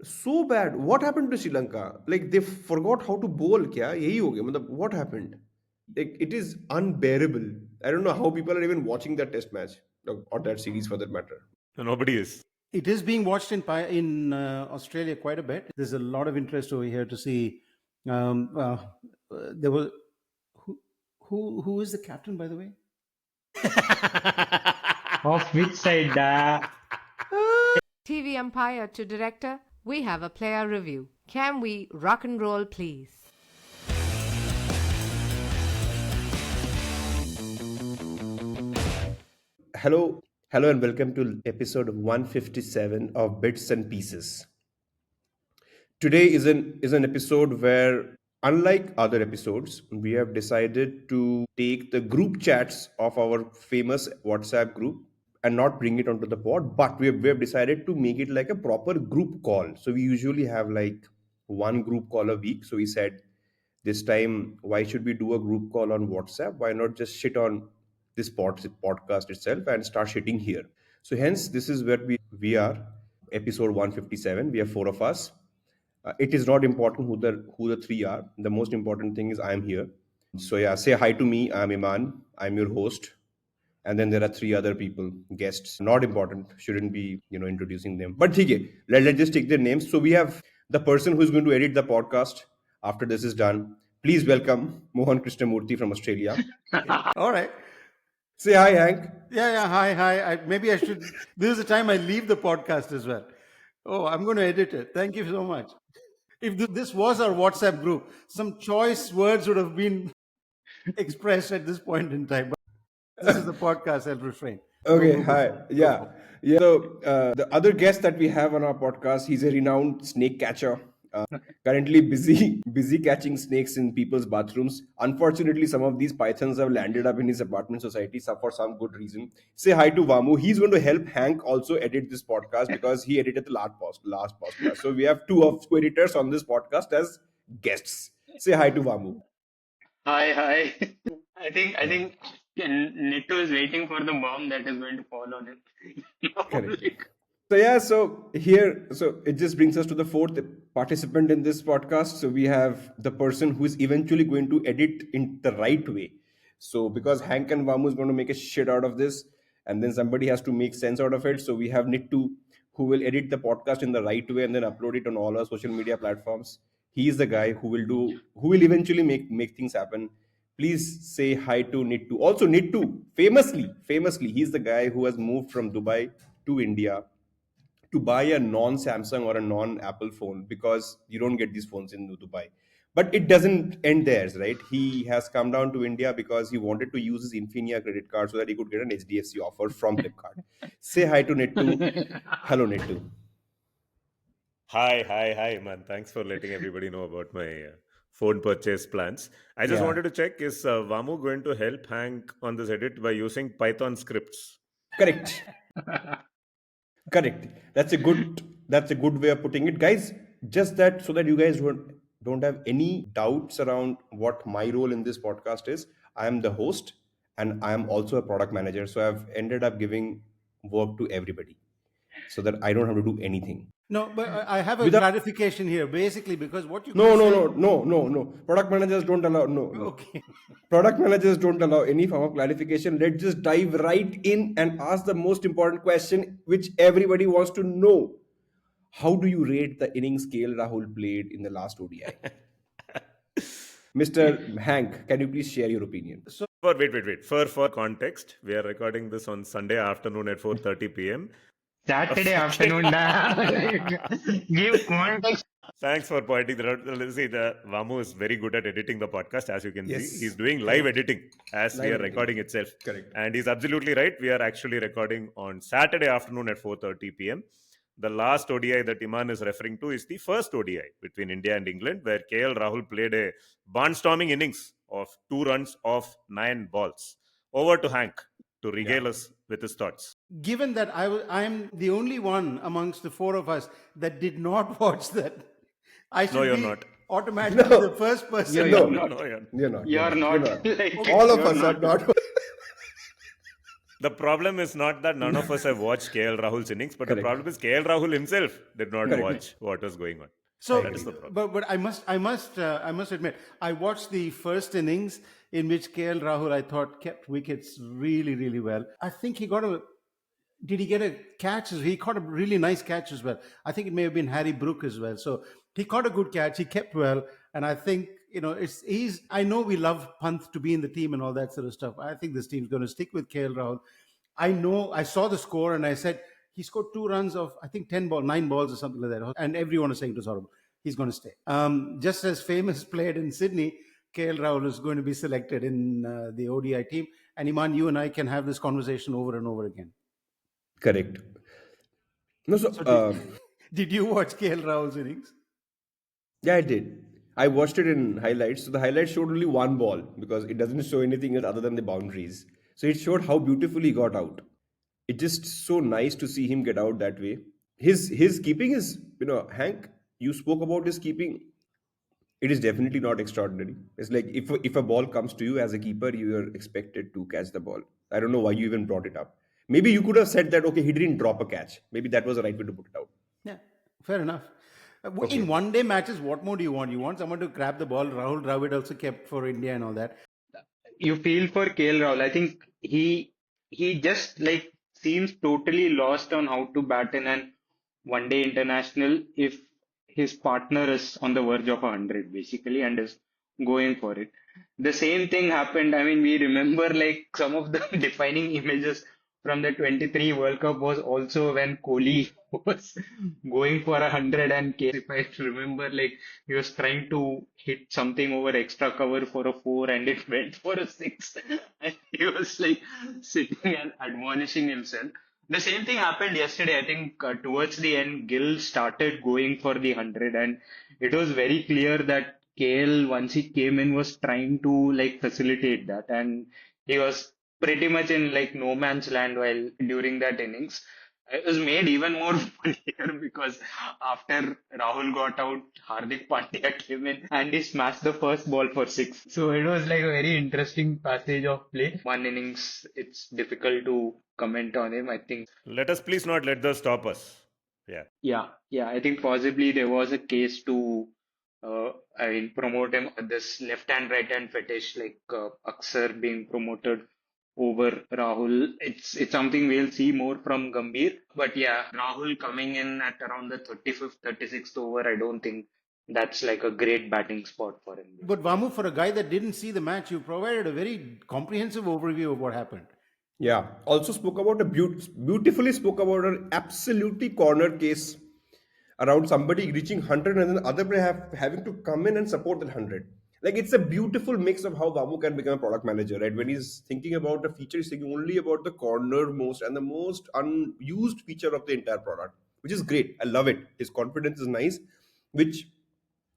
so bad. What happened to Sri Lanka? Like they forgot how to bowl. Kya? Yahi ho gaya. Matlab, what happened? Like it is unbearable. I don't know how people are even watching that test match or that series for that matter. Nobody is. It is being watched in Australia quite a bit. There's a lot of interest over here to see. There was who is the captain, by the way? Of which side? TV umpire to director, we have a player review. Can we rock and roll, please? Hello, and welcome to episode 157 of Bits and Pieces. Today is an episode where, unlike other episodes, we have decided to take the group chats of our famous WhatsApp group and not bring it onto the pod, but we have decided to make it like a proper group call. So we usually have like one group call a week. So we said this time, why should we do a group call on WhatsApp? Why not just shit on this podcast itself and start shitting here? So hence, this is where we are, episode 157. We have four of us. It is not important who the three are. The most important thing is I'm here. So yeah, say hi to me. I'm Iman. I'm your host. And then there are three other people, guests. Not important. Shouldn't be introducing them. But okay, let's just take their names. So we have the person who's going to edit the podcast after this is done. Please welcome Mohan Krishnamurthy from Australia. All right. Say hi, Hank. Yeah. Hi. Maybe I should. This is the time I leave the podcast as well. Oh, I'm going to edit it. Thank you so much. If this was our WhatsApp group, some choice words would have been expressed at this point in time. But this is the podcast. I'll refrain. Okay, hi. Yeah. So the other guest that we have on our podcast, he's a renowned snake catcher. Currently busy catching snakes in people's bathrooms. Unfortunately, some of these pythons have landed up in his apartment society for some good reason. Say hi to Vamu. He's going to help Hank also edit this podcast because he edited the last podcast. So we have two editors on this podcast as guests. Say hi to Vamu. Hi. I think Nittu is waiting for the bomb that is going to fall on him. Correct. So it just brings us to the fourth participant in this podcast. So we have the person who is eventually going to edit in the right way. So because Hank and Vamu is going to make a shit out of this, and then somebody has to make sense out of it. So we have Nittu, who will edit the podcast in the right way and then upload it on all our social media platforms. He is the guy who will eventually make things happen. Please say hi to Nittu. Also, Nittu, famously, he's the guy who has moved from Dubai to India to buy a non-Samsung or a non-Apple phone because you don't get these phones in Dubai. But it doesn't end there, right? He has come down to India because he wanted to use his Infinia credit card so that he could get an HDFC offer from Flipkart. Say hi to Nittu. Hello, Nittu. Hi, man. Thanks for letting everybody know about my phone purchase plans. I just wanted to check, is Vamu going to help Hank on this edit by using Python scripts? Correct. That's a good way of putting it, guys. Just that so that you guys don't have any doubts around what my role in this podcast is. I am the host and I am also a product manager. So I've ended up giving work to everybody so that I don't have to do anything. No, but I have a clarification here. Basically, because what you No. Product managers don't allow Okay. Product managers don't allow any form of clarification. Let's just dive right in and ask the most important question, which everybody wants to know. How do you rate the inning scale Rahul played in the last ODI? Mr. Hank, can you please share your opinion? So, wait. For context, we are recording this on Sunday afternoon at 4:30 p.m. Saturday afternoon. Give context. Thanks for pointing that out. See, the Vamu is very good at editing the podcast, as you can Yes. see. He's doing live editing as we are recording itself. Correct. And he's absolutely right. We are actually recording on Saturday afternoon at 4:30 p.m. The last ODI that Iman is referring to is the first ODI between India and England, where KL Rahul played a barnstorming innings of 2 runs off 9 balls. Over to Hank to regale us with his thoughts. Given that I'm the only one amongst the four of us that did not watch that, I should you're be not. automatically the first person. You're You're not. All of us are not. The problem is not that none of us have watched KL Rahul's innings, but the Correct. problem is KL Rahul himself did not Correct. watch what was going on. So, That is the problem. but I must admit, I watched the first innings in which KL Rahul, I thought, kept wickets really, really well. I think he got a. Did he get a catch? He caught a really nice catch as well. I think it may have been Harry Brook as well. So he caught a good catch. He kept well, and I think he's. I know we love Pant to be in the team and all that sort of stuff. I think this team's going to stick with KL Rahul. I know. I saw the score and I said he scored 2 runs of I think 9 balls or something like that, and everyone was saying it was horrible. He's going to stay. Just as famous played in Sydney, KL Rahul is going to be selected in the ODI team. And Iman, you and I can have this conversation over and over again. Correct. No, Did you watch KL Rahul's innings? yeah, I did. I watched it in highlights. So the highlights showed only one ball because it doesn't show anything else other than the boundaries. So it showed how beautifully he got out. It's just so nice to see him get out that way. His keeping is, Hank, you spoke about his keeping. It is definitely not extraordinary. It's like if a ball comes to you as a keeper, you are expected to catch the ball. I don't know why you even brought it up. Maybe you could have said that, okay, he didn't drop a catch. Maybe that was the right way to put it out. Yeah, fair enough. Okay. In one-day matches, what more do you want? You want someone to grab the ball. Rahul Dravid also kept for India and all that. You feel for KL Rahul. I think he just like seems totally lost on how to bat in an one day international if his partner is on the verge of 100 basically and is going for it. The same thing happened. I mean, we remember like some of the defining images from the 23 World Cup was also when Kohli was going for 100 and if I remember, like he was trying to hit something over extra cover for a 4 and it went for a 6 and he was like sitting and admonishing himself. The same thing happened yesterday. I think towards the end, Gill started going for the 100 and it was very clear that KL, once he came in, was trying to like facilitate that and he was pretty much in like no man's land while during that innings. It was made even more funnier because after Rahul got out, Hardik Pandya came in and he smashed the first ball for 6. So it was like a very interesting passage of play. One innings, it's difficult to comment on him. I think, Let us please not let this stop us. Yeah. I think possibly there was a case to, promote him. This left hand, right hand fetish, like Aksar being promoted over Rahul. It's something we'll see more from Gambhir. But yeah, Rahul coming in at around the 35th, 36th over, I don't think that's like a great batting spot for him. But Vamu, for a guy that didn't see the match, you provided a very comprehensive overview of what happened. Yeah. Also spoke about beautifully spoke about an absolutely corner case around somebody reaching 100 and then other player having to come in and support that 100. Like it's a beautiful mix of how Vamu can become a product manager, right? When he's thinking about a feature, he's thinking only about the cornermost and the most unused feature of the entire product, which is great. I love it. His confidence is nice, which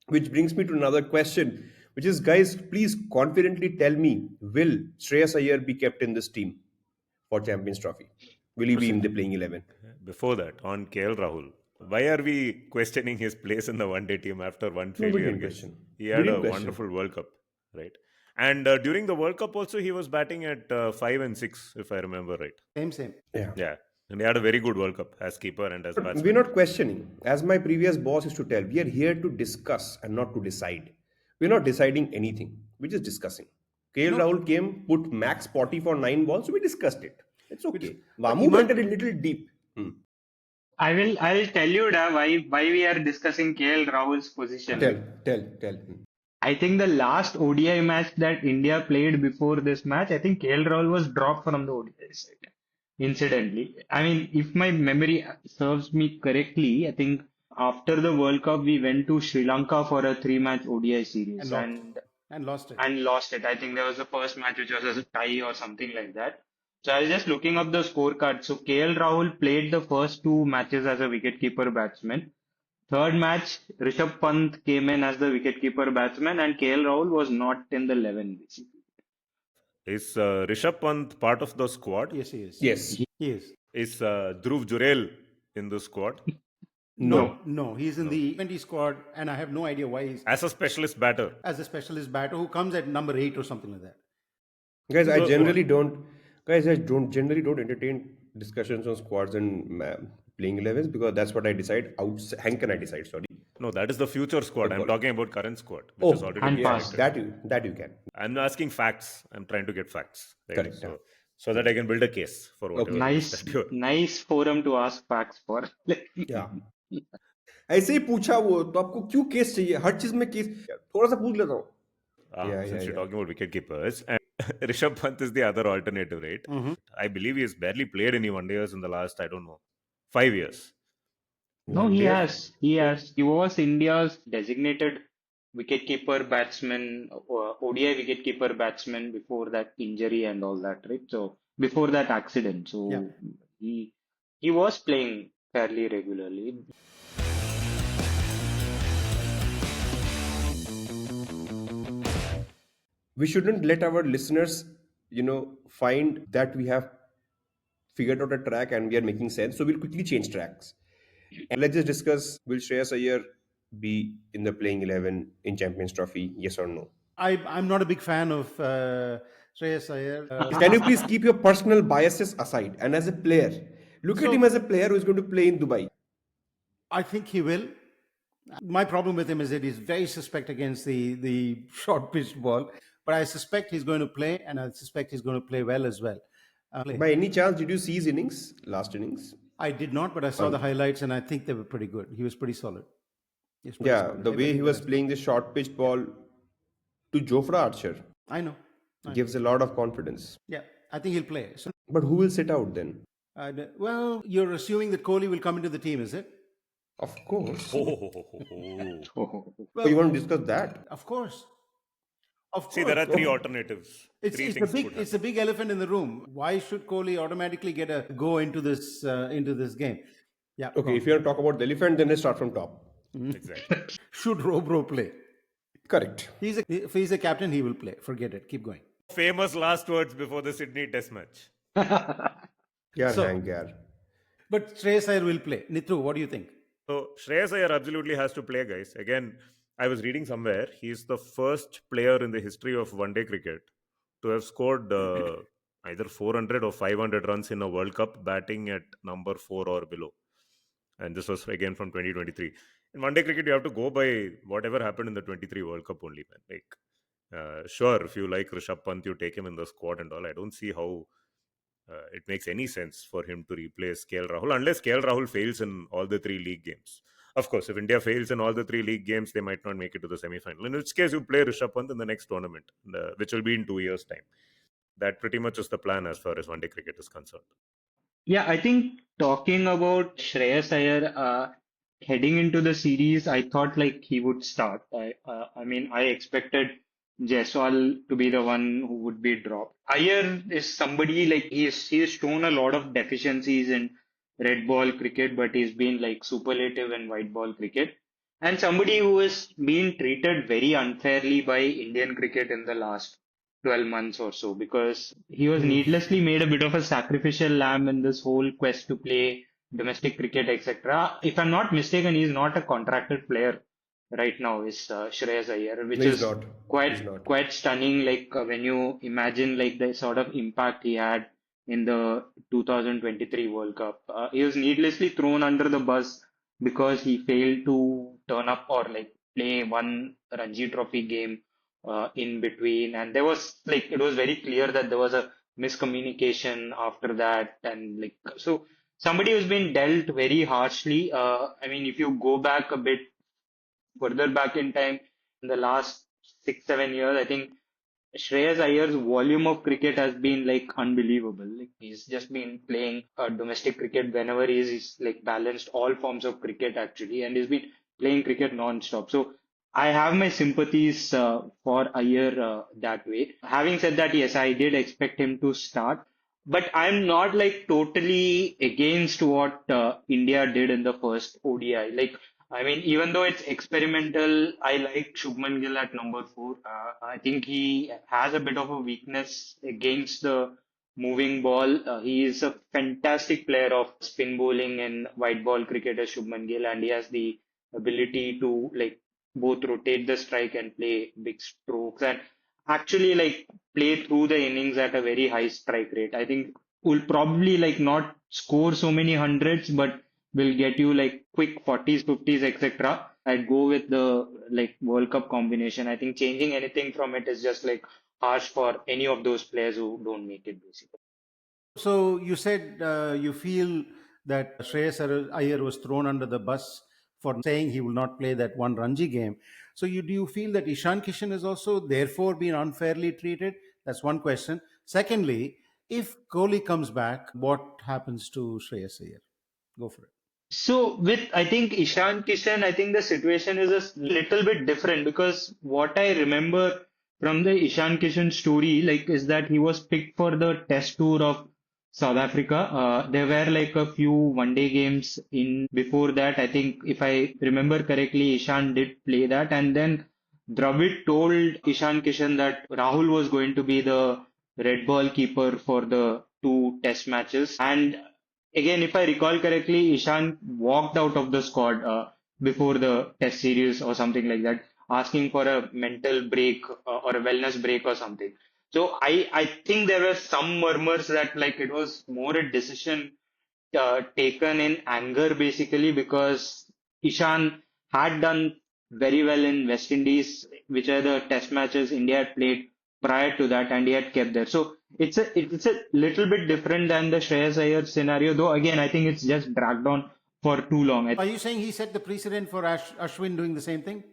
brings me to another question, which is, guys, please confidently tell me, will Shreyas Iyer be kept in this team for Champions Trophy? Will he be in the playing 11? Before that, on KL Rahul, why are we questioning his place in the one-day team after one No, we failure? didn't game? question. He We had didn't a question. wonderful World Cup, right? And during the World Cup also, he was batting at 5 and 6, if I remember right. Same. Yeah. Yeah. And he had a very good World Cup as keeper and as But batsman. we're not questioning. As my previous boss used to tell, we are here to discuss and not to decide. We're not deciding anything. We're just discussing. KL Rahul came, put max 40 for 9 balls, so we discussed it. It's okay. Vamu went a little deep. I'll tell you why we are discussing KL Rahul's position. Tell. I think the last ODI match that India played before this match, I think KL Rahul was dropped from the ODI side. Incidentally, I mean, if my memory serves me correctly, I think after the World Cup we went to Sri Lanka for a 3-match ODI series And lost it. and lost it. I think there was the first match which was a tie or something like that. So I was just looking up the scorecard. So KL Rahul played the first 2 matches as a wicketkeeper batsman. Third match, Rishabh Pant came in as the wicketkeeper batsman, and KL Rahul was not in the 11 basically. Is Rishabh Pant part of the squad? Yes, he is. Yes. He is. Is Dhruv Jurel in the squad? No, he's in the 20 squad, and I have no idea why he's As a specialist batter. as a specialist batter who comes at number 8 or something like that. Guys, I generally don't Guys, I don't generally don't entertain discussions on squads and playing 11s because that's what I decide. Hank can I decide? Sorry, No, that is the future the squad. I'm call. talking about current squad, which has Oh, already And been yeah, selected. past. that you can. I'm asking facts. I'm trying to get facts, right? Correct. Yeah. So that I can build a case for whatever Okay. it is Nice, that you're. nice forum to ask facts for. Yeah. ऐसे ही पूछा वो तो आपको क्यों case चाहिए हर चीज में case थोड़ा सा पूछ लेता हूँ Since you're yeah. talking about wicket keepers, and Rishabh Pant is the other alternative, right? Mhm. I believe he has barely played any one days in the last, I don't know, 5 years. No, One he day has. He has. He was India's designated wicketkeeper batsman, ODI wicketkeeper batsman before that injury and all that, right? So before that accident, Yeah. so he was playing fairly regularly. we shouldn't let our listeners find that we have figured out a track and we are making sense so we'll quickly change tracks and let's just discuss will Shreyas Iyer be in the playing 11 in Champions Trophy yes or no I'm not a big fan of Shreyas Iyer. can you please keep your personal biases aside and as a player look at him So as a player who is going to play in Dubai. I think he will. My problem with him is that he's very suspect against the short pitch ball, but I suspect he's going to play, and I suspect he's going to play well as well. By any chance did you see his innings last innings I did not, but I saw the on highlights, and I think they were pretty good. He was pretty solid. He was pretty yeah solid. the way he Everything that I was saw. playing the short pitch ball to Jofra Archer I know. I know. gives a lot of confidence. Yeah, I think he'll play. So, But who will sit out then? well, you're assuming that Kohli will come into the team, is it? Of course. Oh. So you Well, want to discuss that? of course. Of See, there course. are three alternatives. Three It's the things big could it's happen. the big elephant in the room. Why should Kohli automatically get a go into this game? Yeah, go Okay, on. if you want to talk about the elephant, then let's start from top. Exactly. Should Robro play? Correct. If he's a captain, he will play. Forget it. Keep going. Famous last words before the Sydney Test match. Yeah, So, Hank, yeah. but Shreyas Iyer will play. Nitru, what do you think? So Shreyas Iyer absolutely has to play, guys. Again, I was reading somewhere he's the first player in the history of one-day cricket to have scored either 400 or 500 runs in a World Cup, batting at number 4 or below. And this was again from 2023. In one-day cricket, you have to go by whatever happened in the 23 World Cup only, man. Like, sure, if you like Rishabh Pant, you take him in the squad and all. I don't see how it makes any sense for him to replace KL Rahul unless KL Rahul fails in all the three league games. Of course, if India fails in all the three league games, they might not make it to the semi-final. In which case, you play Rishabh Pant in the next tournament, which will be in 2 years' time. That pretty much is the plan as far as one-day cricket is concerned. Yeah, I think talking about Shreyas Iyer heading into the series, I thought like he would start. I mean, I expected Jaiswal to be the one who would be dropped. Iyer is somebody like he's shown a lot of deficiencies in red ball cricket, but he's been like superlative in white ball cricket. And somebody who has been treated very unfairly by Indian cricket in the last 12 months or so because he was needlessly made a bit of a sacrificial lamb in this whole quest to play domestic cricket, etc. If I'm not mistaken, he's not a contracted player right now, is Shreyas Iyer, No, which he's is not. He's quite not. quite stunning. Like when you imagine like the sort of impact he had in the 2023 World Cup, he was needlessly thrown under the bus because he failed to turn up or like play one Ranji Trophy game in between. And there was like, it was very clear that there was a miscommunication after that. And like, so somebody who's been dealt very harshly. I mean, if you go back a bit further back in time, in the last 6, 7 years, I think Shreyas Iyer's volume of cricket has been like unbelievable. Like he's just been playing domestic cricket whenever he's like balanced all forms of cricket actually, and he's been playing cricket non-stop. So I have my sympathies for Iyer that way. Having said that, yes, I did expect him to start, but I'm not like totally against what India did in the first ODI. Like I mean, even though it's experimental, I like Shubman Gill at number 4. I think he has a bit of a weakness against the moving ball. He is a fantastic player of spin bowling and white ball cricket as Shubman Gill, and he has the ability to like both rotate the strike and play big strokes. And actually like play through the innings at a very high strike rate. I think will probably like not score so many hundreds, but will get you like quick 40s, 50s, etc. I'd go with the like World Cup combination. I think changing anything from it is just like harsh for any of those players who don't make it basically. So you said you feel that Shreyas Iyer was thrown under the bus for saying he will not play that one Ranji game. So do you feel that Ishan Kishan is also therefore being unfairly treated? That's one question. Secondly, if Kohli comes back, what happens to Shreyas Iyer? Go for it. So with I think Ishan Kishan, I think the situation is a little bit different because what I remember from the Ishan Kishan story, like, is that he was picked for the test tour of South Africa. There were like a few one-day games in before that. I think if I remember correctly, Ishan did play that, and then Dravid told Ishan Kishan that Rahul was going to be the red ball keeper for the two test matches, and again, if I recall correctly, Ishan walked out of the squad before the test series or something like that, asking for a mental break or a wellness break or something. So I think there were some murmurs that like it was more a decision taken in anger basically because Ishan had done very well in West Indies, which are the test matches India had played prior to that, and he had kept there. So it's a little bit different than the Shreyas Iyer scenario, though again I think it's just dragged on for too long. Are you saying he set the precedent for Ashwin doing the same thing?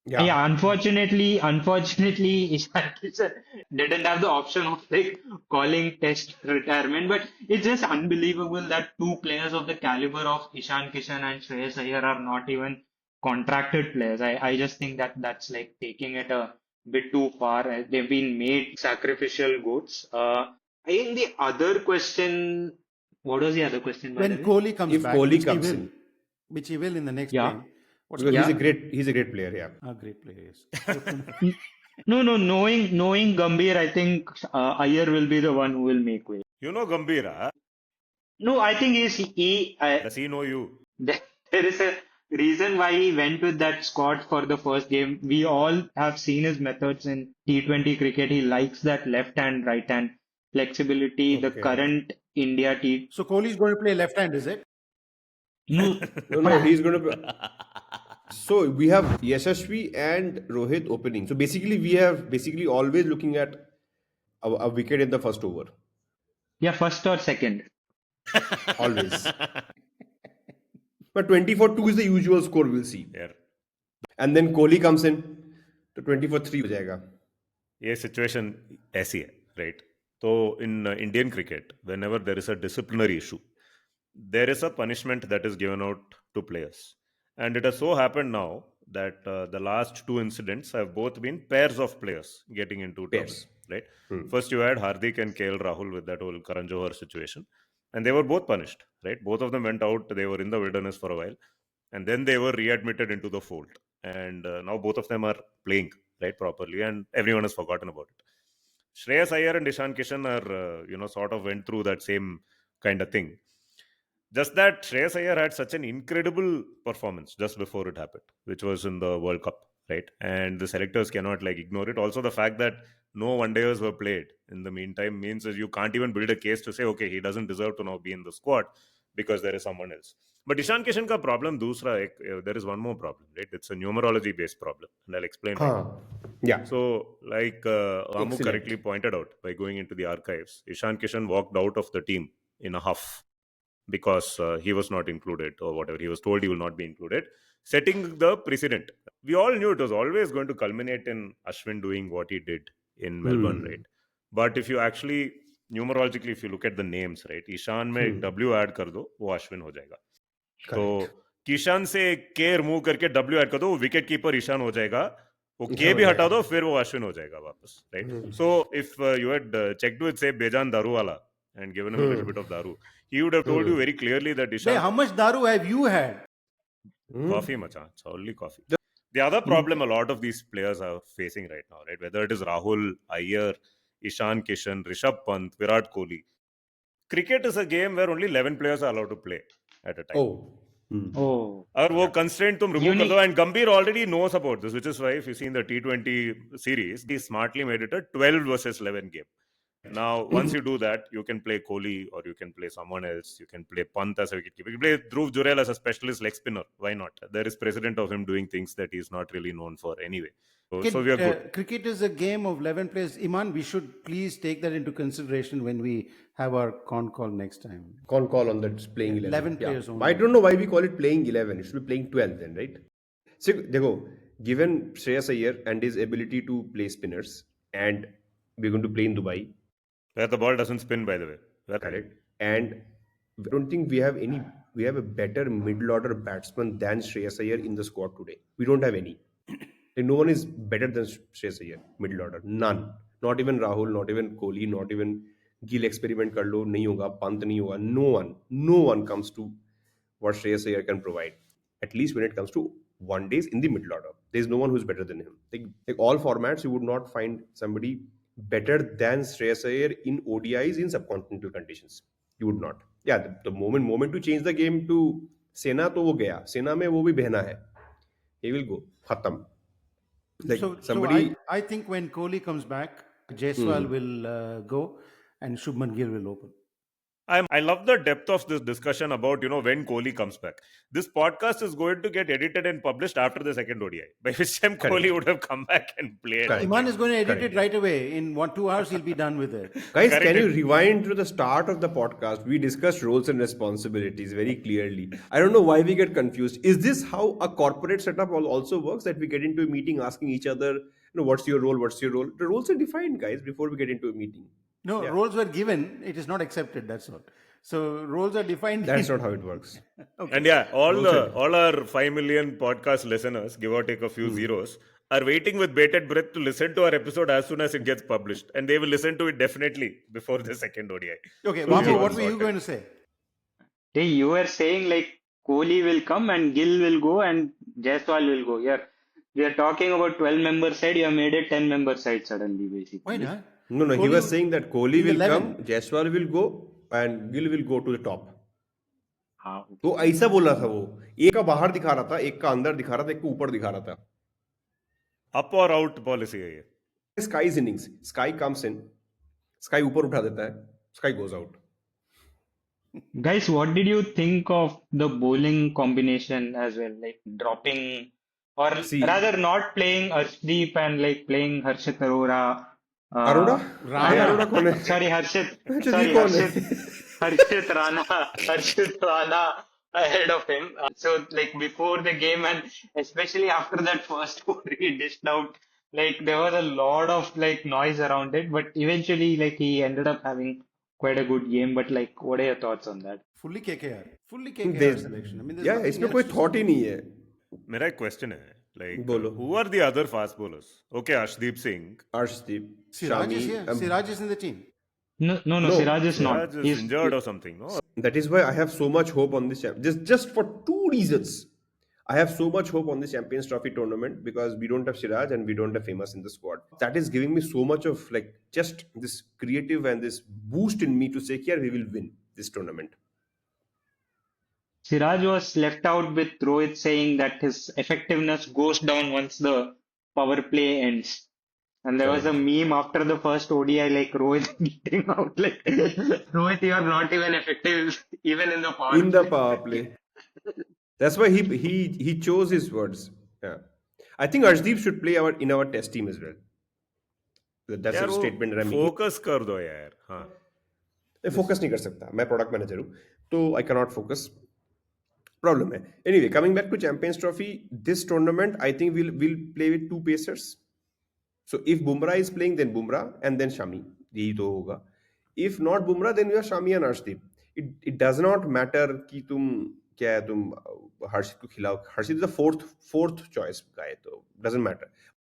Yeah. Yeah, unfortunately, Ishan Kishan didn't have the option of like calling test retirement, but it's just unbelievable that two players of the caliber of Ishan Kishan and Shreyas Iyer are not even contracted players. I just think that that's like taking it a bit too far. They've been made sacrificial goats. I think the other question, what was the other question, by the When way? Kohli comes If back, Kohli which he comes will, in, which he will in the next Yeah, game. What's because going to he's a yeah. happen? great player. Yeah. A great player, yes. What's going to No, knowing Gambhir, I think Iyer will be the one who will make way. You know Gambhir, huh? No, I think Does he know you? there is a reason why he went with that squad for the first game. We all have seen his methods in T20 cricket. He likes that left hand, right hand flexibility. The Okay. current India T. So Kohli is going to play left hand, is it? No, No, he's going to. So we have Yashasvi and Rohit opening. So basically, we have basically always looking at a wicket in the first over. yeah, first or second. Always. But 24-2 is the usual score we'll see. Yeah. And then Kohli comes in to 24-3 हो जाएगा. ये situation ऐसी है right तो in Indian cricket when ever there is a disciplinary issue there is a punishment that is given out to players. And it has so happened now that the last two incidents have both been pairs of players getting into trouble. Pairs. Right? First, you had Hardik and KL Rahul with that whole Karan Johar situation. And they were both punished. Right? Both of them went out. They were in the wilderness for a while. And then they were readmitted into the fold. And now both of them are playing right properly. And everyone has forgotten about it. Shreyas Iyer and Ishan Kishan are, sort of went through that same kind of thing. Just that Shreyas Iyer had such an incredible performance just before it happened, which was in the World Cup, right? And the selectors cannot ignore it. Also, the fact that no one-dayers were played in the meantime means that you can't even build a case to say, okay, he doesn't deserve to now be in the squad because there is someone else. But Ishan Kishan ka problem, there is one more problem, right? It's a numerology-based problem, and I'll explain. Right. Yeah. So, like Amu correctly pointed out, by going into the archives, Ishan Kishan walked out of the team in a huff because he was not included or whatever. He was told he will not be included, setting the precedent. We all knew it was always going to culminate in Ashwin doing what he did in Melbourne, right? But if you actually, numerologically, if you look at the names, right, Ishan में W add कर दो, वो Ashwin हो जाएगा. तो किशान से K remove करके W add कर दो, वो विकेट कीपर ईशान हो जाएगा. वो K भी हटा दो, फिर वो Ashwin हो जाएगा वापस, right? So if you had checked with say Bejan Daruwala and given him a little bit of daru, he would have told you very clearly that Ishan. Hey, how much daru have you had? Coffee, macha. It's only coffee. The other problem a lot of these players are facing right now, right? Whether it is Rahul, Iyer, Ishan Kishan, Rishabh Pant, Virat Kohli. Cricket is a game where only 11 players are allowed to play at a time. Oh. Oh, और वो constraint तुम remove कर दो, unique. and Gambhir already knows about this, which is why if you see in the T20 series, he smartly made it a 12 versus 11 game. Now, once you do that, you can play Kohli or you can play someone else. You can play Pant as a wicketkeeper. You can play Dhruv Jurel as a specialist leg spinner. Why not? There is precedent of him doing things that he's not really known for anyway. So we are good. Cricket is a game of 11 players. Iman, we should please take that into consideration when we have our con call next time. Call on that playing 11. 11 Yeah. players only. I don't know why we call it playing 11. It should be playing 12 then, right? So, देखो, given Shreyas Iyer and his ability to play spinners, and we're going to play in Dubai, Where the ball doesn't spin, by the way. correct? And I don't think we have a better middle order batsman than Shreyas Iyer in the squad today. We don't have any. Like, no one is better than Shreyas Iyer, middle order. None. Not even Rahul, not even Kohli, not even Gill experiment कर लो नहीं होगा, Pant नहीं होगा. No one comes to what Shreyas Iyer can provide. At least when it comes to one days in the middle order, there is no one who's better than him. Like all formats, you would not find somebody better than Shreyas Iyer in ODIs in subcontinental conditions. You would not. Yeah, the moment to change the game to Sena तो वो गया. Sena में वो भी बहना है. He will go. खत्म. Like somebody. I think when Kohli comes back, Jaiswal will go and Shubman Gill will open. I love the depth of this discussion about, when Kohli comes back. This podcast is going to get edited and published after the second ODI, by which time Kohli would have come back and played. Iman is going to edit it right away. In 2 hours, he'll be done with it. Guys, can you rewind to the start of the podcast? We discussed roles and responsibilities very clearly. I don't know why we get confused. Is this how a corporate setup also works? That we get into a meeting asking each other, what's your role? What's your role? The roles are defined, guys, before we get into a meeting. No, roles were given. It is not accepted. That's all. So roles are defined. That's not how it works. Okay. And yeah, all our 5 million podcast listeners, give or take a few zeros, are waiting with bated breath to listen to our episode as soon as it gets published. And they will listen to it definitely before the second ODI. Okay, So Babu, we what are were you sorted. going to say? Hey, you were saying like Kohli will come and Gill will go and Jaiswal will go. Yeah, we are talking about 12-member side. You have made a 10-member side suddenly, basically. Why not? No, he Kohli was saying that Kohli in will 11. come, Jaiswal will go, and Gill will go to the top. हाँ, तो ऐसा बोल रहा था वो. एक का बाहर दिखा रहा था, एक का अंदर दिखा रहा था, एक को ऊपर दिखा रहा था. Up or out policy है ये. Sky's innings. Sky comes in. Sky ऊपर उठा देता है. Sky goes out. Guys, what did you think of the bowling combination as well? Like dropping, or See- rather not playing Arshdeep and like playing Harshit Arora. Arora? Rana. Arora कौन है? Sorry, Harshit. अच्छा, Sorry, ये कौन है? Harshit Rana ahead of him. So like before the game and especially after that first score he dished out, like there was a lot of like noise around it, but eventually like he ended up having quite a good game. But like, what are your thoughts on that? Fully KKR. Fully KKR There's- selection. I mean, there's Yeah, nothing इसमें else कोई to thought say. ही नहीं है. मेरा एक question है. Like, बोलो. who are the other fast bowlers? Okay, Arshdeep Singh. Arshdeep, Siraj is Shami. here. Siraj is in the team. No, No, Siraj is not. Siraj is injured or something, no? That is why I have so much hope on this. Just for two reasons. I have so much hope on the Champions Trophy tournament because we don't have Siraj and we don't have Famous in the squad. That is giving me so much of like just this creative and this boost in me to say, yeah, we will win this tournament. Siraj was left out with Rohit saying that his effectiveness goes down once the power play ends. And there was a meme after the first ODI, like Rohit getting out, like Rohit, you are not even effective even in the power In the play. power play. That's why he chose his words. Yeah. I think Arshdeep should play in our test team as well. That's यार a वो statement that I'm making. focus कर दो यार. हाँ. मैं focus नहीं कर सकता. मैं प्रोडक्ट मैनेजर हूँ तो I cannot focus. Problem है. Anyway, coming back to Champions Trophy, this tournament I think we'll play with two pacers. So if Bumrah is playing, then Bumrah and then Shami. यही तो होगा. If not Bumrah, then we have Shami and Arshdeep. It does not matter कि तुम क्या है तुम हर्षित को खिलाओ. हर्षित is the fourth choice guy, तो doesn't matter.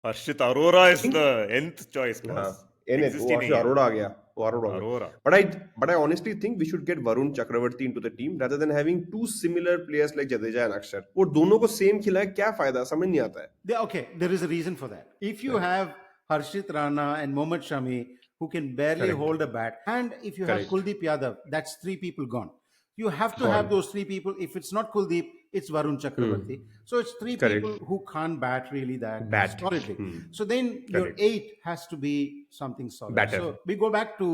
Harshit Arora is the nth choice. हाँ. boss. वो Exist ही नहीं हर्षित है. अरोड़ा आ गया. वो अरोड़ा आ गया. Arora. But I honestly think we should get Varun Chakravarti into the team rather than having two similar players like Jadeja and Akshar. वो दोनों को same खिलाए क्या फायदा समझ नहीं आता है. Okay, there is a reason for that. If you have Harshit Rana and Mohammad Shami who can barely Correct. hold a bat, and if you Correct. have Kuldeep Yadav, that's three people gone. you have to have gone. those three people. If it's not Kuldeep, it's Varun Chakravarti. So it's three people Correct. who can't bat really that Bat. solidly. So then your Correct. eight has to be something solid. Batter. So we go back to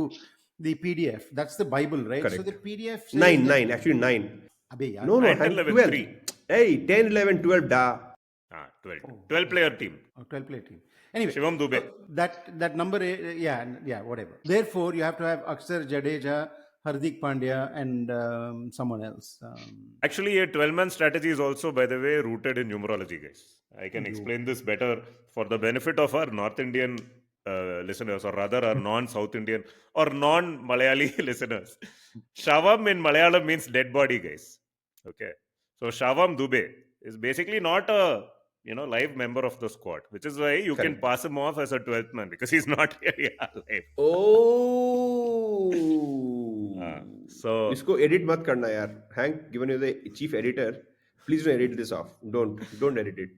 the PDF. That's the Bible, right? So the Correct. PDF says Nine, that. nine. Actually, nine. Abey, yaar. No, no, 9, 10, hang 11, 12. 3. Hey, 10, 11, 12, da. 12. Oh, 12 player team. 12 player team. Anyway, Shivam Dubey. so that number, yeah, whatever. Therefore, you have to have Akshar Jadeja, Hardik Pandya, and someone else. Actually, a 12-man strategy is also, by the way, rooted in numerology, guys. I can explain this better for the benefit of our North Indian listeners, or rather our non-South Indian or non-Malayali listeners. Shavam in Malayalam means dead body, guys. Okay. So Shavam Dubey is basically not a live member of the squad, which is why you can Correct. pass him off as a 12th man because he's not really alive. Oh. So इसको edit मत करना यार. Hank, given you the chief editor, please don't edit this off. Don't edit it.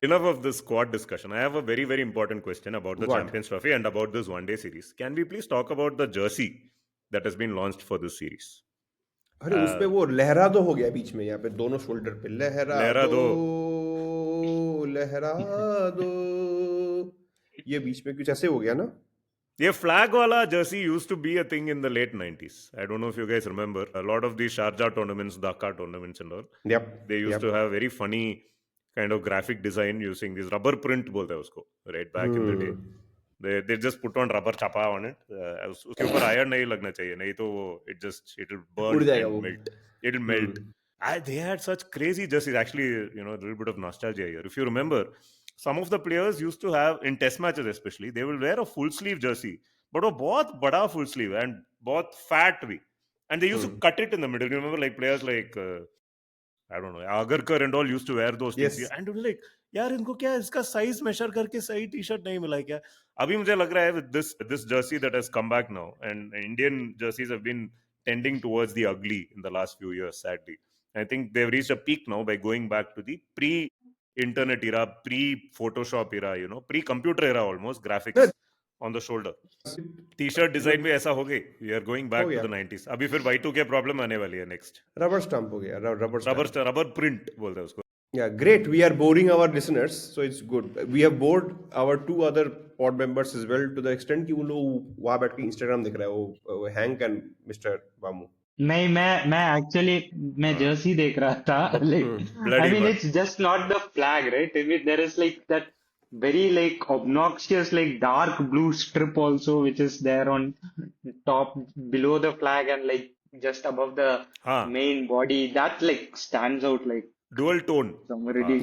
enough of this squad discussion. I have a very, very important question about the What? Champions Trophy and about this one-day series. Can we please talk about the jersey that has been launched for this series? अरे उसपे वो लहरा दो हो गया बीच में यहाँ पे दोनों शोल्डर पे लहरा लहरा दो लहरा दो ये बीच में कुछ ऐसे हो गया ना The flag wala jersey used to be a thing in the late 90s. I don't know if you guys remember. A lot of these Sharjah tournaments, Dhaka tournaments and all, Yep. they used to have very funny kind of graphic design using this rubber print bolte hai usko, right back in the day. They just put on rubber chapa on it. उसके ऊपर iron नहीं लगना चाहिए नहीं तो it'll burn उड़ जाएगा and वो. melt. It'll melt. They had such crazy jerseys. Actually, a little bit of nostalgia here. If you remember, some of the players used to have in test matches especially, they will wear a full sleeve jersey, but वो बहुत बड़ा full sleeve and बहुत fat भी, and they used to cut it in the middle. You remember like players like I don't know, Agarkar and all used to wear those things. Yes. And we were like, यार इनको क्या इसका size measure करके सही t-shirt नहीं मिला क्या? अभी मुझे लग रहा है with this jersey that has come back now, and Indian jerseys have been tending towards the ugly in the last few years, sadly. I think they've reached a peak now by going back to the pre-internet era, pre-Photoshop era, pre-computer era almost, graphics on the shoulder. T-shirt design भी ऐसा हो गई. We are going back to the 90s. अभी फिर Y2K problem आने वाली है next. Rubber stump हो गया रबर प्रिंट बोलते हैं उसको. Yeah, great. We are boring our listeners, so it's good. We have bored our two other pod members as well to the extent कि वो लोग वहाँ बैठ के Instagram देख रहे हैं वो Hank and Mr. Bamu. नहीं मैं एक्चुअली मैं जर्सी देख रहा था like I mean it's just not the flag, right? I mean, there is like that very like obnoxious like dark blue strip also which is there on top below the flag and like just above the main body that like stands out like dual tone.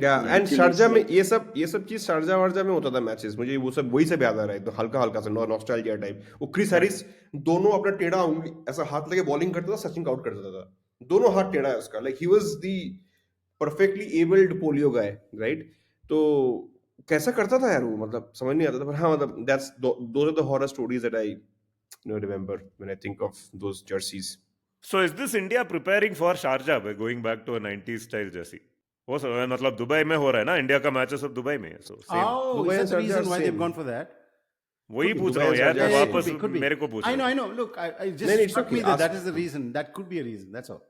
Yeah, and Sharjah में ये सब चीज Sharjah वारजा में होता था matches. मुझे वो सब वही सब याद आ रहा है तो हल्का हल्का सा नॉस्टैल्जिया टाइप. वो क्रिस हैरिस दोनों अपना टेढ़ा उंगली ऐसा हाथ लगे बॉलिंग करता था, सचिन आउट कर देता था. दोनों हाथ टेढ़ा है उसका. Like he was the perfectly abled polio guy, right? तो कैसा करता था यार वो, मतलब समझ नहीं आता था. पर हाँ मतलब that's those are the horror stories that I remember when I think of those jerseys. So is this India preparing for Sharjah by going back to a 90s style jersey? वो सब मतलब दुबई में हो रहा है ना, India का match सब दुबई में है. So Oh, is that the reason why they've gone for that? वही पूछ रहा हूँ यार, वापस मेरे को पूछ. I know. Look, I just struck me that is the reason. That could be a reason. That's all.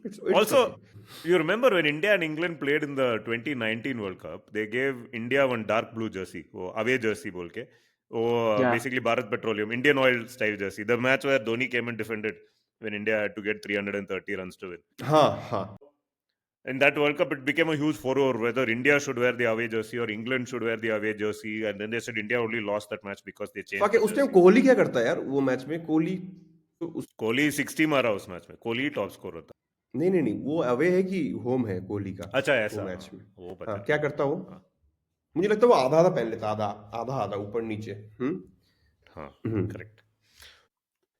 It's Also, okay. you remember when India and England played in the 2019 World Cup, they gave India one dark blue jersey, वो away jersey बोल के, वो basically Bharat Petroleum, Indian Oil style jersey. The match where Dhoni came and defended when India had to get 330 runs to win. हाँ. In that World Cup, it became a huge furor whether India should wear the away jersey or England should wear the away jersey. And then they said India only lost that match because they changed. उस time Kohli क्या करता है यार वो match में? कोहली 60 मारा उस match में. कोहली टॉप स्कोरर था. नहीं वो अवे है कि होम है कोहली का. अच्छा ऐसा मैच में वो पता क्या करता वो? मुझे लगता है वो आधा पहन लेता, आधा ऊपर नीचे. हाँ करेक्ट.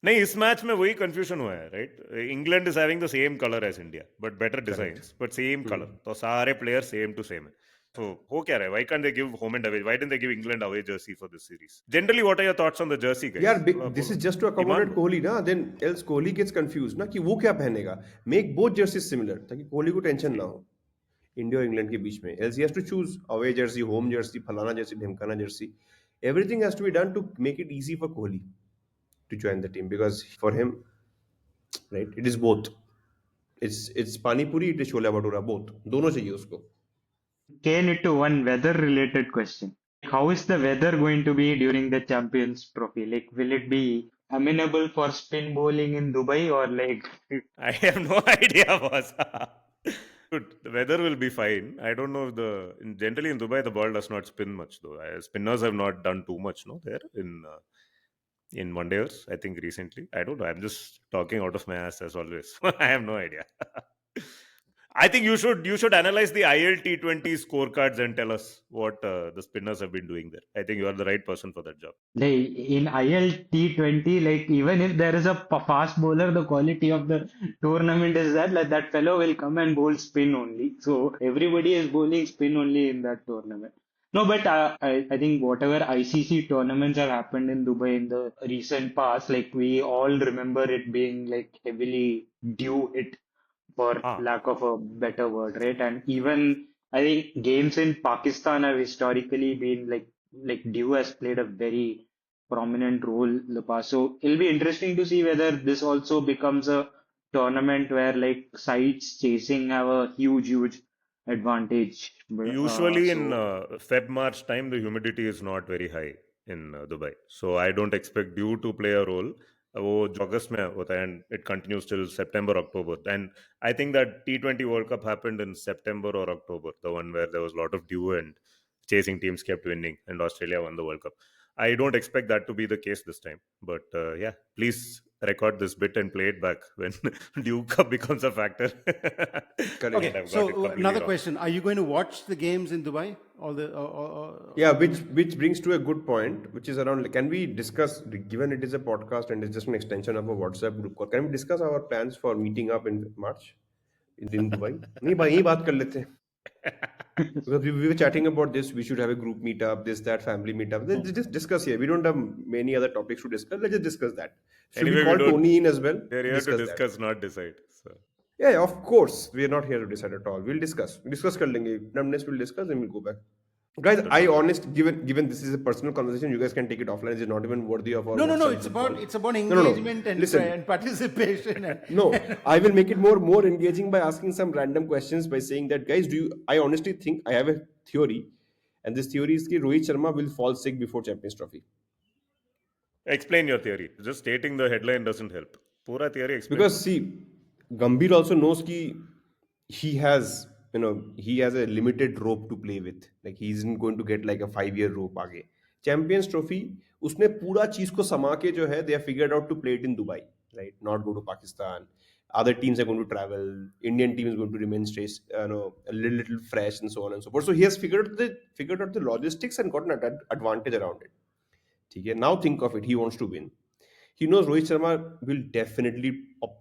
नहीं इस मैच में वही कंफ्यूजन हुआ है, right? England is having the same colour as India but better designs but same colour. तो सारे प्लेयर सेम टू सेम है. So हो क्या रहा है? Why can't they give home and away? Why didn't they give England away jersey for this series? Generally, what are your thoughts on the jersey, guys? यार this is just to accommodate Kohli ना. Then else Kohli gets confused ना कि वो क्या पहनेगा. Make both jerseys similar ताकि कोहली को tension ना हो इंडिया और इंग्लैंड के बीच में. Else he has to choose away jersey, home jersey, फलाना jersey, ढिमकाना jersey. Everything has to be done to make it easy for Kohli to join the team because for him, right, it is both. It's pani puri, it is chola bhatura, both. दोनों चाहिए उसको. Came into one weather-related question. How is the weather going to be during the Champions Trophy? Like, will it be amenable for spin bowling in Dubai or like? I have no idea, boss. Good. The weather will be fine. I don't know if generally in Dubai the ball does not spin much though. Spinners have not done too much, no, there in one days. I think recently. I don't know. I'm just talking out of my ass as always. I have no idea. I think you should analyze the ILT20 scorecards and tell us what the spinners have been doing there. I think you are the right person for that job. Like in ILT20, like even if there is a fast bowler, the quality of the tournament is that like that fellow will come and bowl spin only. So everybody is bowling spin only in that tournament. No, but I think whatever ICC tournaments have happened in Dubai in the recent past, like we all remember it being like heavily due hit for Ah, lack of a better word, right? And even I think games in Pakistan have historically been like Dew has played a very prominent role in the past. So it'll be interesting to see whether this also becomes a tournament where like sides chasing have a huge advantage. usually in So Feb March time, the humidity is not very high in Dubai, so I don't expect dew to play a role. वो अगस्त में होता है and it continues till September October, and I think that T20 World Cup happened in September or October, the one where there was a lot of dew and chasing teams kept winning and Australia won the World Cup. I don't expect that to be the case this time, but yeah, please record this bit and play it back when Dew Cup becomes a factor. Correct. And Okay, I've got it so completely another wrong. question: are you going to watch the games in Dubai? All the Yeah, which brings to a good point, which is around. Can we discuss, given it is a podcast and it's just an extension of a WhatsApp group call, can we discuss our plans for meeting up in March in Dubai? नहीं भाई यही बात कर लेते हैं. Because we were chatting about this, we should have a group meetup, this, that, family meetup. Let's just discuss here. We don't have many other topics to discuss. Let's just discuss that. Should we Anyway, call Tony in as well? we're here to Discuss that. discuss, not decide. So. Yeah, of course. We are not here to decide at all. We'll discuss. Discuss कर लेंगे. Numbness we'll discuss and we'll go back. Guys, That I sounds good. honest given this is a personal conversation, you guys can take it offline. It's not even worthy of our no, no, no. WhatsApp It's group about call. it's about No, no. engagement and Listen. and participation and No, I will make it more engaging by asking some random questions by saying that guys, I honestly think I have a theory, and this theory is that Rohit Sharma will fall sick before Champions Trophy. Explain your theory. Just stating the headline doesn't help. Pura theory explain. Because see, Gambhir also knows कि he has he has a limited rope to play with. Like he isn't going to get like a 5 year rope आगे. Champions Trophy उसने पूरा चीज को समा के जो है they have figured out to play it in Dubai, right? Not go to Pakistan. Other teams are going to travel. Indian team is going to remain a little fresh and so on and so forth. So he has figured out the logistics and got an advantage around it. ठीक है? Now think of it. He wants to win. He knows Rohit Sharma will definitely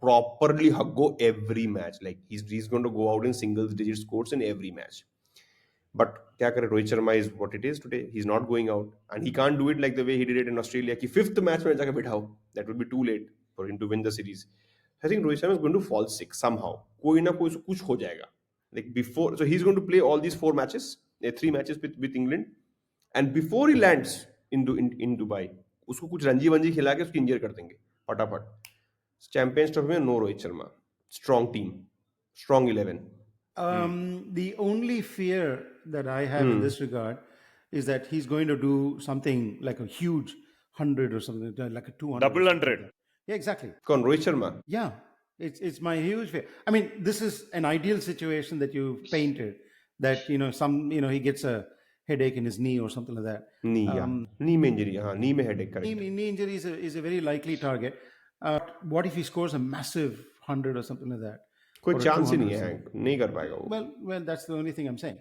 properly go every match. Like he's going to go out in single digit scores in every match. But क्या करे, Rohit Sharma is what it is today. He's not going out, and he can't do it like the way he did it in Australia. कि fifth match में जाके बिठाओ. That would be too late for him to win the series. I think Rohit Sharma is going to fall sick somehow. कोई ना कोई कुछ हो जाएगा. Like before, so he's going to play all these 4 matches, 3 matches with England, and before he lands in Dubai, उसको कुछ रंजी वंजी खिला के उसकी इंजर कर देंगे फटाफट. चैंपियंस ट्रॉफी में no Rohit Sharma. Strong team, strong 11. The only fear that I have in this regard is that he's going to do something like a huge 100 or something, like a 200. Double 100. Yeah, exactly. कौन, Rohit Sharma? Yeah, it's my huge fear. I mean, this is an ideal situation that you painted. That he gets a headache in his knee or something like that. नी में injury, हाँ नी में headache, correct. Knee injury is a very likely target. What if he scores a massive 100 or something like that? कोई Or a chance ही 200 नहीं or है, something. नहीं कर पाएगा वो. Well, that's the only thing I'm saying.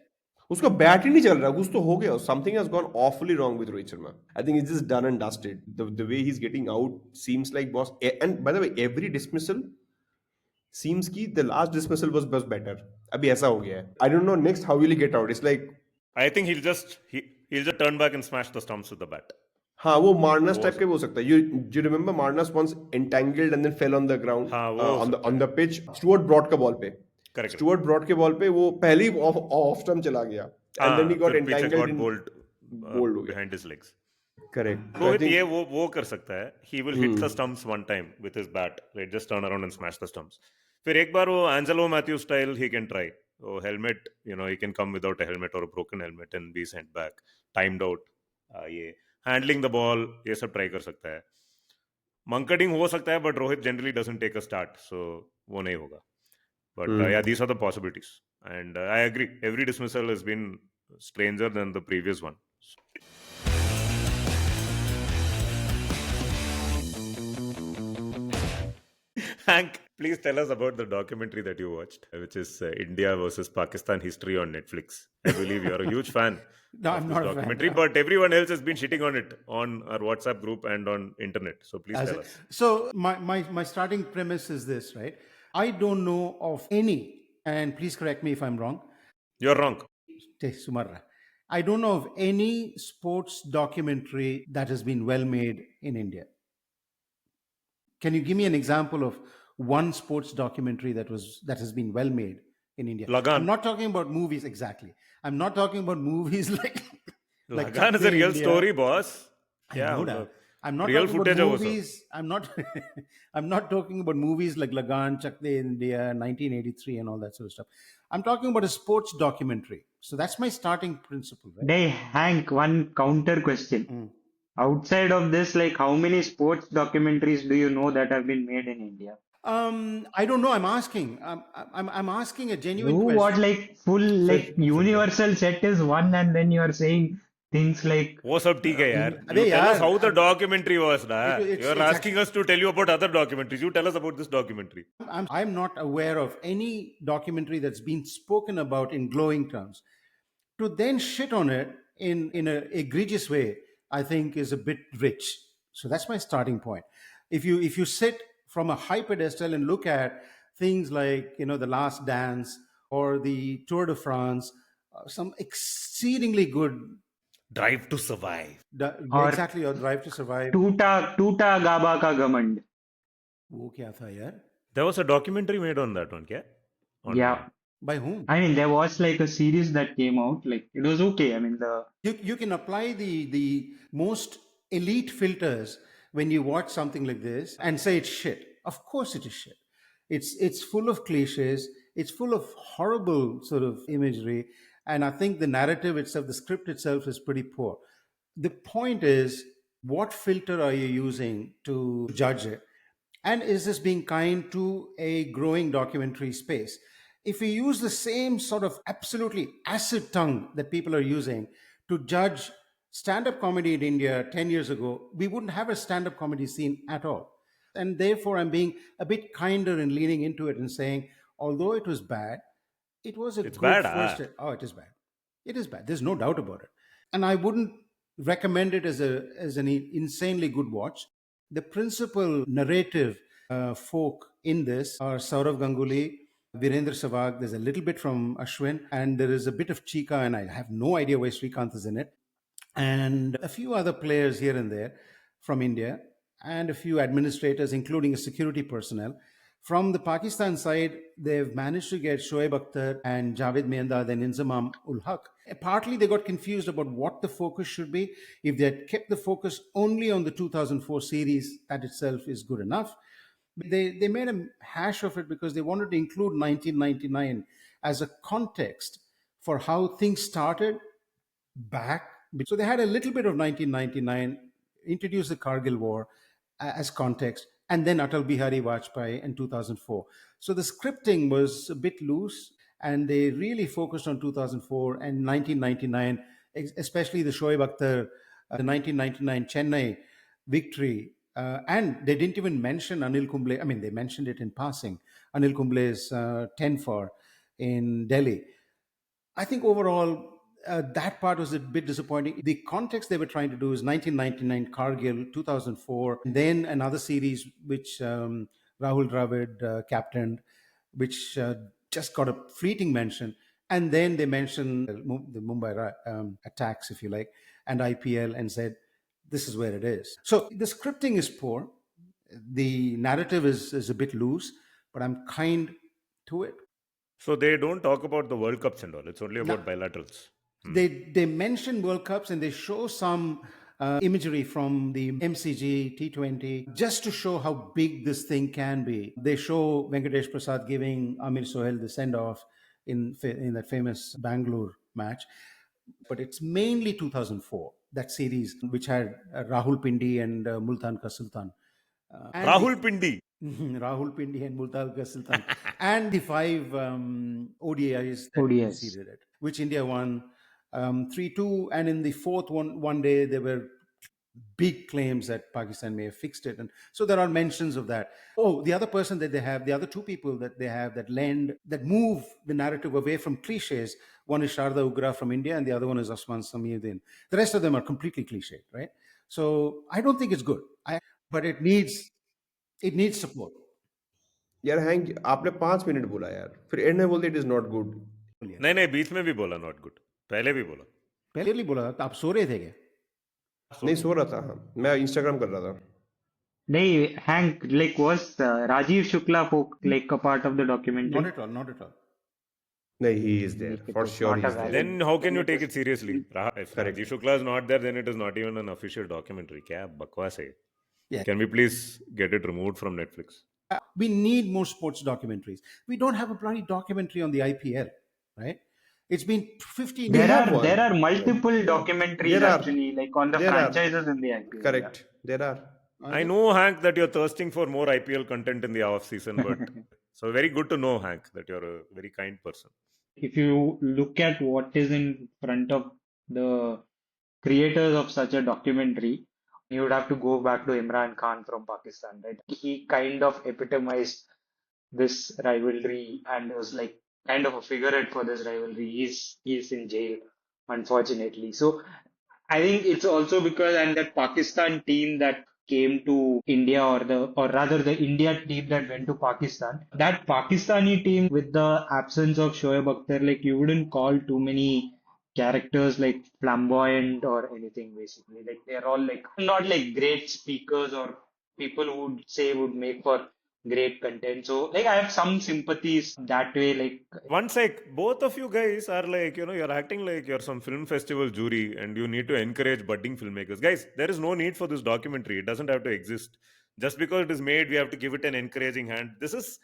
उसका bat ही नहीं चल रहा, कुछ तो हो गया. Something has gone awfully wrong with Rohit Sharma. I think it's just done and dusted. The way he's getting out seems like boss. And by the way, every dismissal seems कि the last dismissal was better. अभी ऐसा हो गया है. I don't know next how will he get out. It's like I think he'll just turn back and smash the stumps with the bat. हाँ, वो Marnus type के हो सकता है. You remember Marnus once entangled and then fell on the ground, हाँ, वो हो on the pitch. Stuart Broad का बॉल पे. Correct. Stuart Broad के बॉल पे वो पहले ही ऑफ स्टंप चला गया. And then he got फिर पीछे entangled got in bowled bowled हो गया. behind his legs. Correct. So I Rohit think ये वो कर सकता है. He will hit the stumps one time with his bat. Right, just turn around and smash the stumps. फिर एक बार वो Angelo Matthews style he can try. Oh, helmet, he can come without a helmet or a broken helmet and be sent back, timed out. ये handling the ball ये सब try कर सकता है. Munkading हो सकता है, but Rohit generally doesn't take a start, so वो नहीं होगा. But yeah, these are the possibilities. And I agree. Every dismissal has been stranger than the previous one. Hank, please tell us about the documentary that you watched, which is India versus Pakistan History on Netflix. I believe you're a huge fan No, of I'm this not a fan. documentary, but everyone else has been shitting on it on our WhatsApp group and on internet. So please tell us. So my starting premise is this, right? I don't know of any, and please correct me if I'm wrong. You're wrong. Sumarra. I don't know of any sports documentary that has been well made in India. Can you give me an example of one sports documentary that has been well made in India? Lagan. I'm not talking about movies exactly. I'm not talking about movies like Lagan is Chak a De real India. story, boss. I know that. I'm not real talking about footage है वो सब. movies. I'm not. I'm not talking about movies like Lagan, Chak De India, 1983, and all that sort of stuff. I'm talking about a sports documentary. So that's my starting principle, right? Hey, Hank, one counter question. Outside of this, like how many sports documentaries do you know that have been made in India? I don't know. I'm asking. I'm asking a You genuine what question. like full like universal set is one, and then you are saying things like वो सब ठीक है यार. अबे You tell us यार, how the documentary was, na. it's You're asking us to tell you about other documentaries. You tell us about this documentary. I'm not aware of any documentary that's been spoken about in glowing terms. To then shit on it in an egregious way, I think is a bit rich. So that's my starting point. If you sit from a high pedestal and look at things like the Last Dance or the Tour de France, some exceedingly good, Drive to Survive. or exactly, or Drive to Survive. Tuta Gaba Ka Gamand. वो क्या था यार? There was a documentary made on that one, kya? On, Yeah. By whom? I mean, there was like a series that came out. Like it was okay. I mean, You can apply the most elite filters when you watch something like this and say it's shit. Of course it is shit. It's full of cliches. It's full of horrible sort of imagery, and I think the narrative itself, the script itself, is pretty poor. The point is, what filter are you using to judge it? And is this being kind to a growing documentary space? If we use the same sort of absolutely acid tongue that people are using to judge stand up comedy in India 10 years ago, we wouldn't have a stand up comedy scene at all. And therefore, I'm being a bit kinder and leaning into it and saying, although it was bad, it was a It's good bad, first. Oh, it is bad. It is bad. There's no doubt about it. And I wouldn't recommend it as an insanely good watch. The principal narrative folk in this are Saurav Ganguly, Virendra Sehwag. There's a little bit from Ashwin, and there is a bit of Chika, and I have no idea why Srikanth is in it, and a few other players here and there from India, and a few administrators, including a security personnel. From the Pakistan side, they've managed to get Shoaib Akhtar and Javed Mehndad and Inzamam ul Haq. Partly they got confused about what the focus should be. If they had kept the focus only on the 2004 series, that itself is good enough. They made a hash of it because they wanted to include 1999 as a context for how things started back. So they had a little bit of 1999, introduced the Kargil War as context, and then Atal Bihari Vajpayee in 2004. So the scripting was a bit loose, and they really focused on 2004 and 1999, especially the Shoaib Akhtar, the 1999 Chennai victory. And they didn't even mention Anil Kumble. I mean, they mentioned it in passing. Anil Kumble's 10 for in Delhi. I think overall, that part was a bit disappointing. The context they were trying to do is 1999 Kargil, 2004, and then another series which Rahul Dravid captained, which just got a fleeting mention. And then they mentioned the Mumbai attacks, if you like, and IPL, and said, this is where it is. So the scripting is poor. The narrative is a bit loose, but I'm kind to it. So they don't talk about the World Cups and all. It's only about bilaterals. They mention World Cups and they show some imagery from the MCG T20 just to show how big this thing can be. They show Venkatesh Prasad giving Amir Sohail the send off in that famous Bangalore match. But it's mainly 2004, that series, which had Rahul Pindi and Multan Ka Sultan. And the Rahul Pindi. Rahul Pindi and Multan Ka Sultan. And the five ODIs that ODIs. preceded it, which India won 3-2. And in the fourth one day, there were big claims that Pakistan may have fixed it. And so there are mentions of that. Oh, the other person that they have, the other two people that they have that move the narrative away from cliches. One is Sharda Ugra from India, and the other one is Osman Samiuddin. The rest of them are completely cliched, right? So I don't think it's good. But it needs support. यार hang आपने 5 minute बोला यार, फिर and में बोलते it is not good. नहीं नहीं, बीच में भी बोला नॉट गुड, पहले भी बोला. पहले बोला था, आप सो रहे थे क्या? नहीं सो रहा था, हाँ, मैं इंस्टाग्राम कर रहा था. Nahi, Hank, like, was Rajiv Shukla like a part of the documentary? Not at all, not at all. No, he is there. Like, it For was sure not a he's there. valid- Then how can you take it seriously? If Rajiv Shukla is not there, then it is not even an official documentary. क्या बकवास है? Yeah. Can we please get it removed from Netflix? We need more sports documentaries. We don't have a bloody documentary on the IPL, right? It's been 15 There years. are multiple documentaries There are. actually, like on the There are. franchises in the IPL. Correct. There are. I know, Hank, that you're thirsting for more IPL content in the off season, but so very good to know, Hank, that you're a very kind person. If you look at what is in front of the creators of such a documentary, you would have to go back to Imran Khan from Pakistan, right? He kind of epitomized this rivalry and was like kind of a figurehead for this rivalry. He's in jail, unfortunately. So I think it's also because, and that Pakistan team that came to India, or rather the India team that went to Pakistan, that Pakistani team with the absence of Shoaib Akhtar, like you wouldn't call too many characters like flamboyant or anything basically. Like they're all like not like great speakers or people who would say would make for great content. So like I have some sympathies that way. Like One sec, both of you guys are like, you're acting like you're some film festival jury and you need to encourage budding filmmakers. Guys, there is no need for this documentary. It doesn't have to exist. Just because it is made, we have to give it an encouraging hand. This is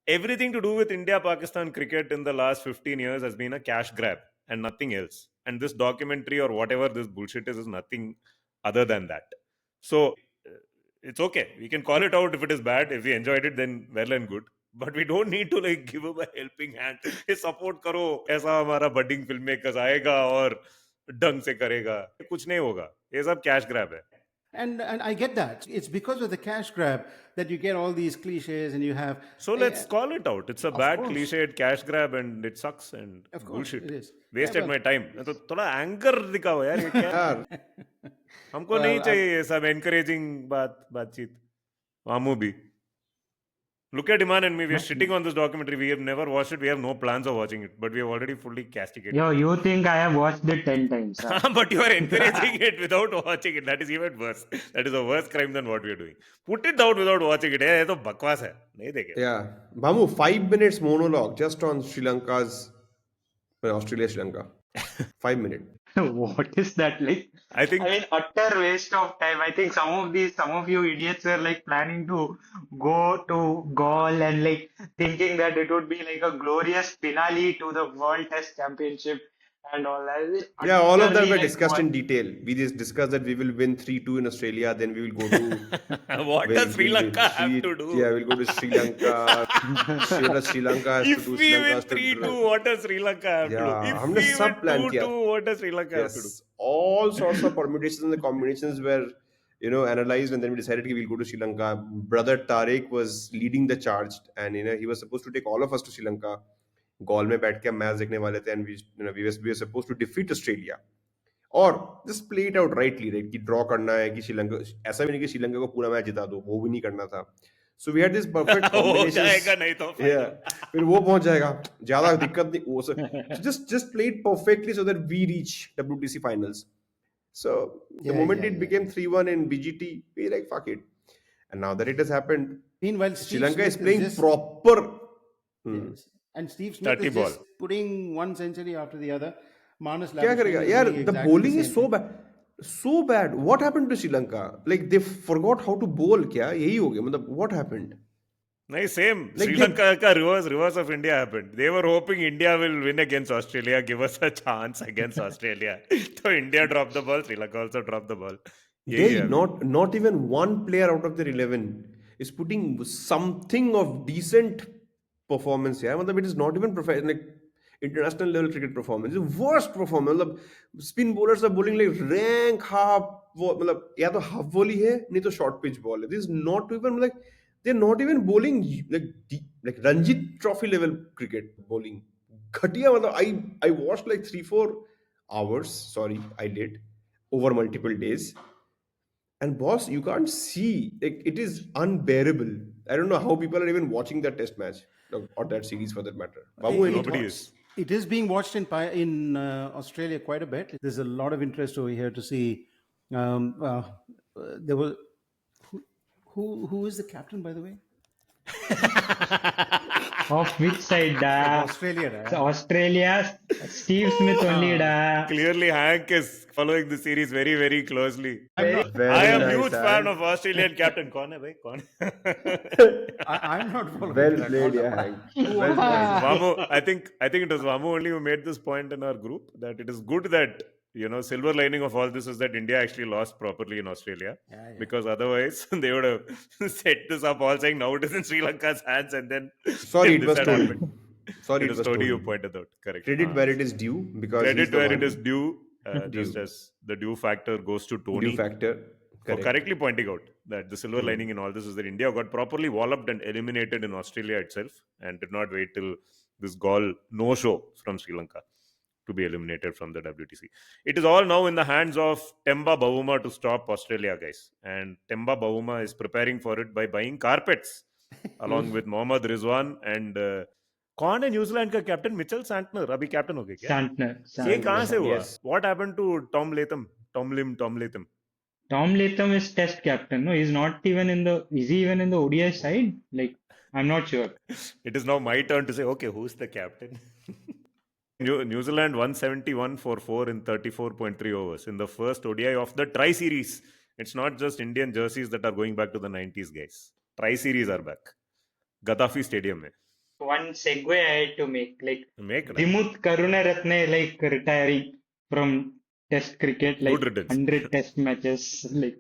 everything to do with India-Pakistan cricket in the last 15 years has been a cash grab and nothing else. And this documentary or whatever this bullshit is nothing other than that. So it's okay. We can call it out if it is bad. If we enjoyed it, then well and good. But we don't need to like give him a helping hand. ये support करो, ऐसा हमारा budding filmmakers आएगा और ढंग से करेगा. कुछ नहीं होगा. ये सब cash grab है. And I get that. It's because of the cash grab that you get all these cliches and you have. So let's call it out. It's a bad course. cliched cash grab and it sucks and Of course, bullshit. it is. Wasted Yeah, my time. तो थोड़ा anger दिखाओ यार ये क्या? यार हमको नहीं चाहिए ये सब encouraging बातचीत. वामू भी. Look at Iman and me. We are shitting on this documentary. We have never watched it. We have no plans of watching it. But we have already fully castigated. yo, you think I have watched it 10 times? Huh? But you are encouraging it without watching it. That is even worse. That is a worse crime than what we are doing. Put it down without watching it. ये तो बकवास है. नहीं देखे. yeah, Bhamu, 5 minutes monologue just on Sri Lanka's Australia Sri Lanka. 5 minutes. What is that like? I think I mean, utter waste of time. I think some of you idiots were like planning to go to Galle and like thinking that it would be like a glorious finale to the World Test Championship and all that. Yeah, all of that Utterly, were like, discussed in detail. We just discussed that we will win 3-2 in Australia, then we will go to. what does Sri Lanka have to do? Yeah, we'll go to Sri Lanka. Sri Lanka has If to do. we Sri Lanka win has to 3-2, what does Sri Lanka have to Yeah, do? If हमने we सब plan win किया. 2-2, what does Sri Lanka have to do? Yes, all sorts of permutations and the combinations were, analyzed, and then we decided we'll go to Sri Lanka. Brother Tariq was leading the charge, and he was supposed to take all of us to Sri Lanka. Galle में बैठ के match देखने वाले थे, and we were supposed to defeat Australia. और just play it out rightly, right? कि draw करना है कि श्रीलंका, ऐसा भी नहीं कि श्रीलंका को पूरा मैच जिता दो, वो भी नहीं करना था. So we had this perfect हो combination. जाएगा नहीं तो Yeah, फिर वो पहुंच जाएगा, ज्यादा दिक्कत नहीं वो. So just play it perfectly so that we reach WTC finals. So the moment it became 3-1 in BGT, we like fuck it. And now that it has happened, Meanwhile, Sri Lanka is Smith playing just- proper. Yes. And Steve Smith 30 is ball. just putting one century after the other. Manas क्या Labuschagne करेगा is यार? doing The exactly bowling the is same so thing. bad. So bad. What happened to Sri Lanka? Like they forgot how to bowl. क्या यही हो गया? मतलब what happened? No, same. Like Sri they Lanka ka reverse of India happened. They were hoping India will win against Australia, give us a chance against Australia. So India dropped the ball, Sri Lanka also dropped the ball. यही they है अभी. not even one player out of their 11 is putting something of decent performance. Yeah, मतलब it is not even professional like international level cricket performance. It's the worst performance. मतलब spin bowlers are bowling like rank half. मतलब या तो half volley है नहीं तो short pitch ball है. This is not even like they're not even bowling like like Ranji Trophy level cricket bowling. घटिया मतलब I watched like 3-4 hours. Sorry, I did over multiple days. And boss, you can't see. Like it is unbearable. I don't know how people are even watching that test match or that series for that matter. Babu, any Nobody thoughts? is. It is being watched in Australia quite a bit. There's a lot of interest over here to see. Um, uh, there was who is the captain, by the way? Of which side, da? Australia, So da. Australia, Steve Smith only, da. Clearly, Hank is following the series very, very closely. I'm not. I Very am nice, huge fan Hank. of Australian captain. कौन है भाई? कौन? I'm not following Well it at played, all. yeah, Hank. Well played. Vamu, I think it was Vamu only who made this point in our group that it is good that silver lining of all this is that India actually lost properly in Australia Yeah, yeah. because otherwise they would have set this up all saying now it is in Sri Lanka's hands and then Sorry, it this was had Tony. happened. Sorry, It it was was Tony who Tony. pointed out. Correct. Credit where it is due because he's Credit the where it is one due, just due. as the due factor goes to Due Tony factor. for Correct. correctly pointing out that the silver lining in all this is that India got properly walloped and eliminated in Australia itself and did not wait till this goal no show from Sri Lanka to be eliminated from the WTC. It is all now in the hands of Temba Bavuma to stop Australia, guys. And Temba Bavuma is preparing for it by buying carpets along with Mohammad Rizwan and कौन है New Zealand का captain Mitchell Santner अभी captain हो गए क्या Santner. ये कहाँ से Santner, हुआ yes. What happened to Tom Latham Tom Latham is test captain. No, he's not even in the. Is he even in the ODI side? Like, I'm not sure. It is now my turn to say, okay, who's the captain? New Zealand 171 for 4 in 34.3 overs in the first ODI of the Tri Series. It's not just Indian jerseys that are going back to the 90s, guys. Tri Series are back. Gaddafi Stadium. One segue I had to make. Like, Make na. Dimuth Karunaratne, like, retiring from Test cricket, like Good riddance. 100 Test matches. Like,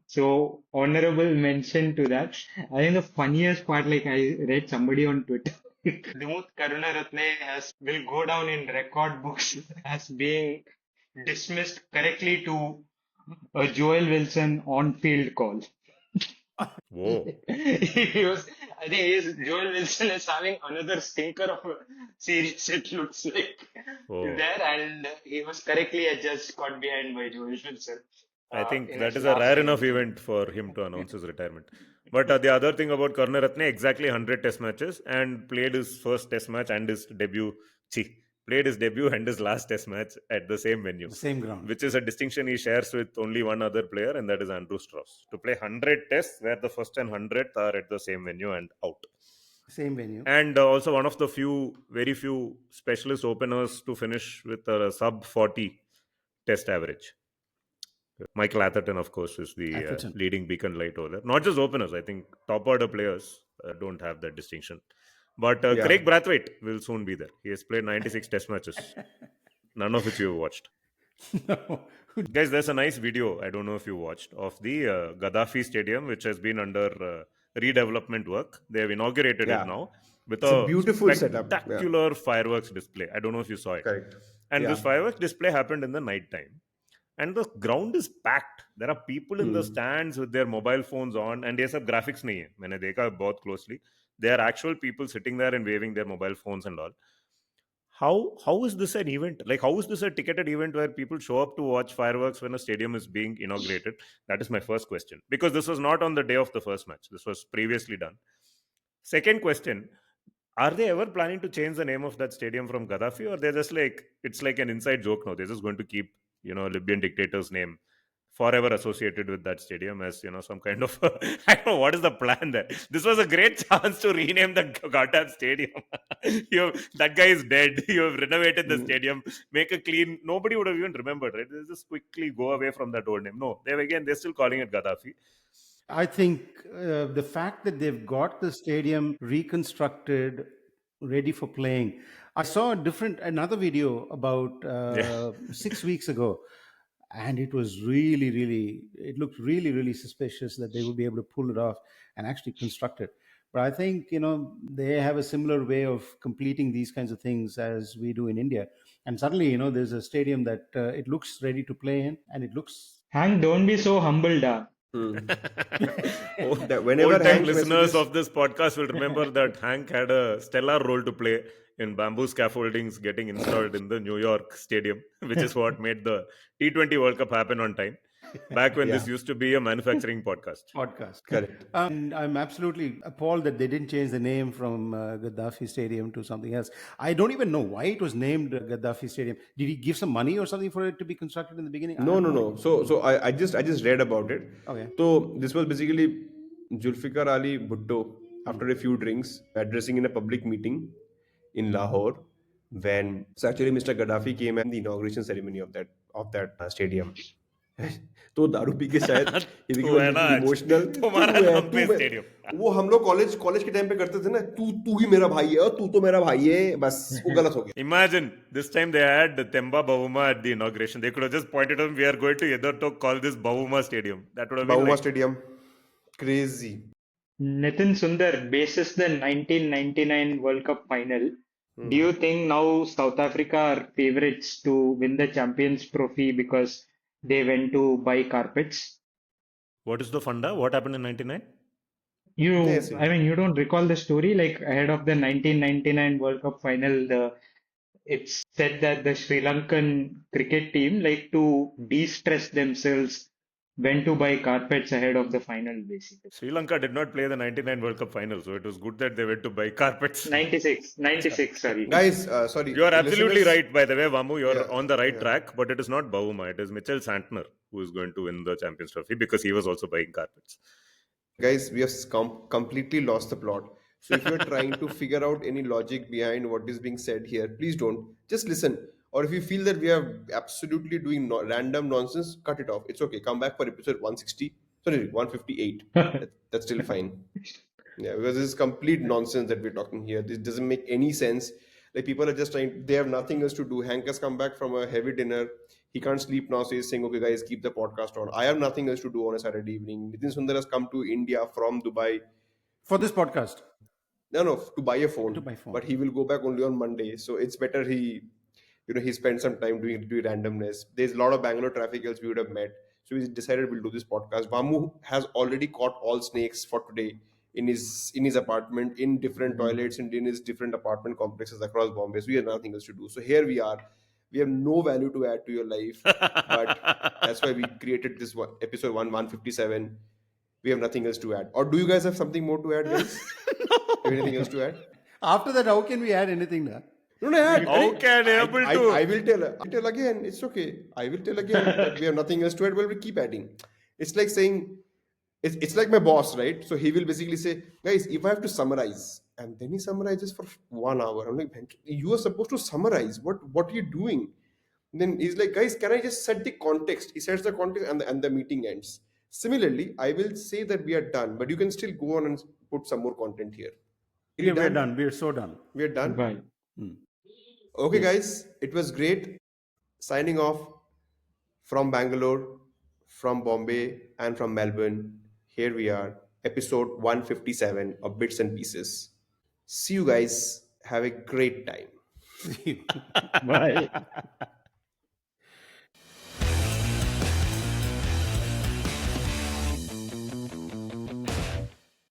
so honorable mention to that. I think the funniest part, like, I read somebody on Twitter. Dimuth Karunaratne will go down in record books as being dismissed correctly to a Joel Wilson on-field call. Whoa. He was, I think Joel Wilson is having another stinker of a series, it looks like. Oh. There, and he was correctly adjudged, caught behind by Joel Wilson. I think In that his is a last rare game. enough event for him to announce his retirement. But the other thing about Karunaratne, exactly 100 test matches and played his first test match and his debut. Played his debut and his last test match at the same venue. The same ground. Which is a distinction he shares with only one other player, and that is Andrew Strauss. To play 100 tests where the first and 100th are at the same venue and out. Same venue. And also one of the very few specialist openers to finish with a sub 40 test average. Michael Atherton, of course, is the leading beacon light over there. Not just openers, I think top order players don't have that distinction. But Craig Brathwaite will soon be there. He has played 96 test matches, none of which you have watched. No. Guys, there's a nice video, I don't know if you watched, of the Gaddafi Stadium, which has been under redevelopment work. They have inaugurated it now with It's a beautiful setup. Yeah. spectacular fireworks display. I don't know if you saw it. Correct. And this fireworks display happened in the night time. And the ground is packed. There are people in the stands with their mobile phones on, and ये सब graphics नहीं है. मैंने देखा बहुत closely. There are actual people sitting there and waving their mobile phones and all. How is this an event? Like, how is this a ticketed event where people show up to watch fireworks when a stadium is being inaugurated? That is my first question. Because this was not on the day of the first match. This was previously done. Second question, are they ever planning to change the name of that stadium from Gaddafi, or they're just like, it's like an inside joke now? They're just going to keep, Libyan dictator's name forever associated with that stadium as some kind of I don't know what is the plan there. This was a great chance to rename the goddamn stadium. That guy is dead. You have renovated the stadium, make a clean. Nobody would have even remembered, right? They just quickly go away from that old name. No, they're still calling it Gaddafi. I think the fact that they've got the stadium reconstructed, ready for playing. I saw another video about Yeah. 6 weeks ago, and it was it looked really, really suspicious that they would be able to pull it off and actually construct it. But I think, they have a similar way of completing these kinds of things as we do in India. And suddenly, there's a stadium that it looks ready to play in, and it looks. Hank, don't be so humble, da. Oh, whenever Old time Hank listeners messages, of this podcast will remember that Hank had a stellar role to play in bamboo scaffoldings getting installed in the New York Stadium, which is what made the T20 World Cup happen on time. Back when this Yeah. used to be a manufacturing podcast. Correct. And I'm absolutely appalled that they didn't change the name from Gaddafi Stadium to something else. I don't even know why it was named Gaddafi Stadium. Did he give some money or something for it to be constructed in the beginning? I No, have no, no. idea. So I just read about it. Okay. So this was basically Zulfikar Ali Bhutto after a few drinks addressing in a public meeting in Lahore when so actually Mr. Gaddafi came at the inauguration ceremony of that stadium. तो दारू P के शायद he तू became a है ना little आज, emotional. तुम्हारा तू है नाम तू पे मैं स्टेडियम. वो हम लोग कॉलेज के टाइम पे करते थे ना तू तू ही मेरा भाई है और तू तो मेरा भाई है बस वो गलत हो गया. Imagine this time they had Temba Bavuma at the inauguration. They could have just pointed out, we are going to either to call this Bavuma Stadium. That would have been Bahuma like, Stadium, crazy. Nitin Sundar, basis the 1999 World Cup final, do you think now South Africa are favorites to win the Champions Trophy because they went to buy carpets? what is the funda? What happened in 99? Yes, I mean, you don't recall the story? Like ahead of the 1999 World Cup final, it's said that the Sri Lankan cricket team, like to de-stress themselves, went to buy carpets ahead of the final, basically. Sri Lanka did not play the 99 World Cup final, so it was good that they went to buy carpets. 96, sorry. Guys, sorry. You are absolutely listeners, right, by the way, Vamu. You are Yeah, on the right yeah. track, but it is not Bavuma. It is Mitchell Santner who is going to win the Champions Trophy because he was also buying carpets. Guys, we have completely lost the plot. So if you're trying to figure out any logic behind what is being said here, please don't. Just listen. Or if you feel that we are absolutely doing random nonsense, cut it off. It's okay. Come back for episode 160. Sorry, 158. That's still fine. Yeah, because this is complete nonsense that we're talking here. This doesn't make any sense. Like people are just trying, they have nothing else to do. Hank has come back from a heavy dinner. He can't sleep now, so he's saying, okay, guys, keep the podcast on. I have nothing else to do on a Saturday evening. Nitin Sundar has come to India from Dubai. For this podcast. No, to buy a phone. To buy phone. But he will go back only on Monday. So it's better he spent some time doing randomness. There's a lot of Bangalore traffic else we would have met. So we decided we'll do this podcast. Vamu has already caught all snakes for today in his apartment, in different toilets, and in his different apartment complexes across Bombay. So we have nothing else to do. So here we are. We have no value to add to your life, but that's why we created this one, episode 157. We have nothing else to add. Or do you guys have something more to add, guys? Have anything else to add? After that, how can we add anything now? No, add. How can I able to? I will tell again. It's okay. I will tell again that we have nothing else to add. Well, we keep adding. It's like saying, it's like my boss, right? So he will basically say, guys, if I have to summarize, and then he summarizes for 1 hour. I'm like, you are supposed to summarize. What are you doing? And then he's like, guys, can I just set the context? He sets the context, and the meeting ends. Similarly, I will say that we are done, but you can still go on and put some more content here. Yeah, we're done. We're so done. We're done. Bye. Okay, guys, it was great. Signing off from Bangalore, from Bombay, and from Melbourne. Here we are, episode 157 of Bits and Pieces. See you guys. Have a great time. See you. Bye.